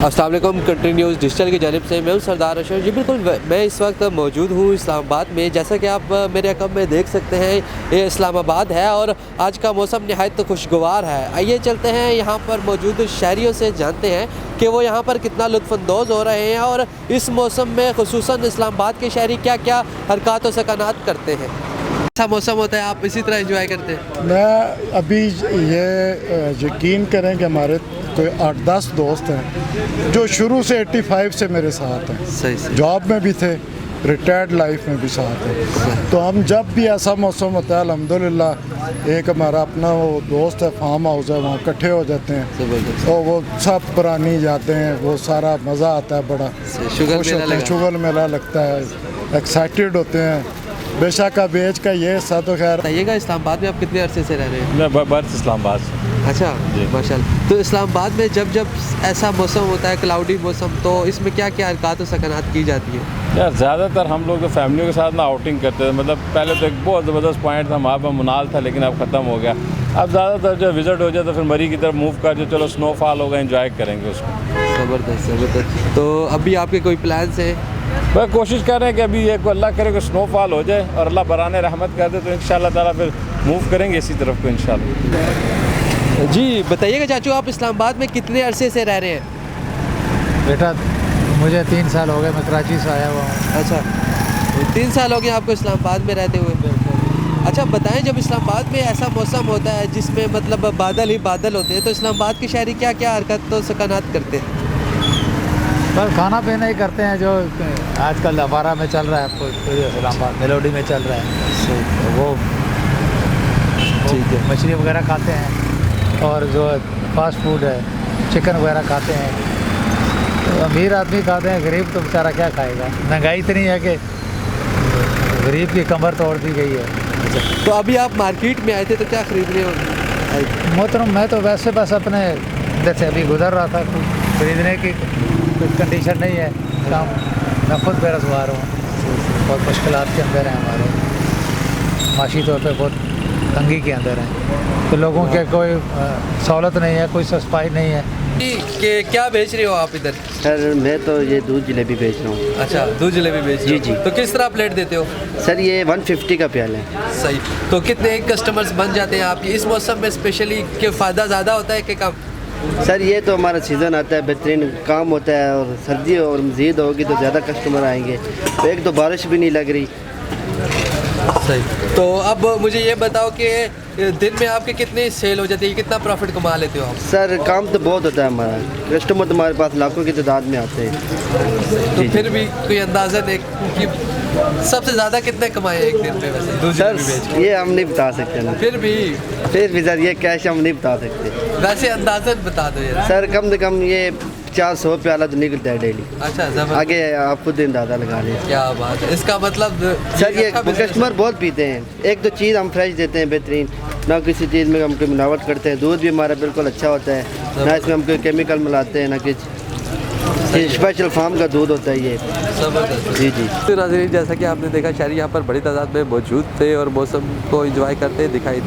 अस्सलाम वालेकुम। Country news digital की जानिब से मैं हूं सरदार अशरफ जी। बिल्कुल मैं इस वक्त मौजूद हूं इस्लामाबाद में। जैसा कि आप मेरे अकब में देख सकते हैं, ये इस्लामाबाद है और आज का मौसम निहायत खुशगवार है। आइए चलते हैं यहाँ पर मौजूद शहरियों से, जानते हैं कि वो यहाँ पर कितना लुत्फ़अंदोज़ हो रहे हैं और इस मौसम में खुसूसन इस्लामाबाद के शहरी क्या क्या हरकत व सकनात करते हैं। ऐसा मौसम होता है, आप इसी तरह एंजॉय करते हैं? मैं अभी ये यकीन करें कि हमारे कोई 8-10 दोस्त हैं जो शुरू से 85 से मेरे साथ हैं। सही जॉब में भी थे, रिटायर्ड लाइफ में भी साथ हैं। तो हम जब भी ऐसा मौसम होता है, अल्हम्दुलिल्लाह एक हमारा अपना वो दोस्त है, फार्म हाउस है, वहाँ इकट्ठे हो जाते हैं। तो वो सब पुरानी यादें हैं, वो सारा मज़ा आता है, बड़ा शुगर मेला लगता है, एक्साइटेड होते हैं। बेशक अब एज का ये हिस्सा तो खैर। बताइएगा, इस्लामाबाद में आप कितने अरसे से रह रहे हैं? मैं बर्थ इस्लामाबाद से। अच्छा, माशाल्लाह। तो इस्लामाबाद में जब जब ऐसा मौसम होता है, क्लाउडी मौसम, तो इसमें क्या क्या हरकत व सकनात की जाती है? यार ज़्यादातर हम लोग तो फैमिली के साथ ना आउटिंग करते थे। मतलब पहले तो एक बहुत ज़बरदस्त पॉइंट था वहाँ पर, मुनाल था, लेकिन अब ख़त्म हो गया। अब ज़्यादातर जो विज़िट हो जाए तो फिर मरी की तरफ मूव कर जो, चलो स्नोफॉल होगा, एंजॉय करेंगे उसको। ज़बरदस्त। तो अभी आपके कोई प्लान्स हैं? वह कोशिश कर रहे हैं कि अभी एक अल्लाह करे कि स्नोफॉल हो जाए और अल्लाह बराने रहमत कर दे तो इंशाअल्लाह ताला फिर मूव करेंगे इसी तरफ को इंशाअल्लाह। जी बताइएगा चाचू, आप इस्लामाबाद में कितने अरसे से रह रहे हैं? बेटा मुझे 3 साल हो गए, मैं कराची से आया हुआ हूँ। अच्छा, 3 साल हो गए आपको इस्लामाबाद में रहते हुए। अच्छा बताएं, जब इस्लामाबाद में ऐसा मौसम होता है जिसमें मतलब बादल ही बादल होते हैं, तो इस्लामाबाद के शहरी क्या क्या हरकत तो सकनात करते हैं? बस खाना पीना ही करते हैं जो आजकल अवारा में चल रहा है, इस्लामाबाद मेलोडी में चल रहा है। तो वो ठीक है। मछली वगैरह खाते हैं और जो फास्ट फूड है, चिकन वगैरह खाते हैं। तो अमीर आदमी खाते हैं, गरीब तो बेचारा क्या खाएगा। महंगाई इतनी है कि गरीब की कमर तोड़ दी गई है। तो अभी आप मार्केट में आए थे तो क्या खरीदने हो? मोहतरम मैं तो वैसे बस अपने जैसे अभी गुजर रहा था, कुछ खरीदने की कुछ कंडीशन नहीं है। काम मैं खुद बेरोजगार हूँ, बहुत मुश्किलात के अंदर हैं, हमारे माशी तौर पे बहुत तंगी के अंदर हैं। तो लोगों के कोई सहूलत नहीं है, कोई सस्पाई नहीं है। कि क्या बेच रहे हो आप इधर? सर मैं तो ये दूध जलेबी बेच रहा हूँ। अच्छा, दूध जलेबी बेच रहे हो? जी। तो किस तरह प्लेट देते हो? सर ये 150 का प्याला है। सही। तो कितने कस्टमर्स बन जाते हैं आपके इस मौसम में स्पेशली, कि फ़ायदा ज़्यादा होता है कि कम? सर ये तो हमारा सीज़न आता है, बेहतरीन काम होता है, और सर्दी और मज़ीद होगी तो ज़्यादा कस्टमर आएंगे। तो एक तो बारिश भी नहीं लग रही। सही। तो अब मुझे ये बताओ कि दिन में आपके कितनी सेल हो जाती है, कितना प्रॉफिट कमा लेते हो आप? सर काम तो बहुत होता है हमारा, कस्टमर तो हमारे पास लाखों की तादाद में आते हैं। तो फिर भी कोई अंदाज़ा नहीं कि सबसे ज़्यादा कितने कमाए एक दिन में वैसे दूध जलेबी बेच सर के? ये हम नहीं बता सकते ना। फिर भी सर ये कैश हम नहीं बता सकते। वैसे अंदाज़न बता दो यार। सर कम से कम ये 400 प्याला तो निकलता है डेली। अच्छा, ज़बरदस्त। आगे आप खुद अंदाज़ा लगा लें। क्या बात है, इसका मतलब सर ये अच्छा business है। कस्टमर बहुत पीते हैं। एक तो चीज़ हम फ्रेश देते हैं, बेहतरीन, ना किसी चीज़ में हम कोई मिलावट करते हैं। दूध भी हमारा बिल्कुल अच्छा होता है, ना इसमें हम कोई केमिकल मिलाते हैं, ना कुछ। स्पेशल फार्म का दूध होता है ये। ज़बरदस्त। जी। तो नाज़रीन, जैसा कि आपने देखा, शहरी यहाँ पर बड़ी तादाद में मौजूद थे और मौसम को एंजॉय करते दिखाई दिए।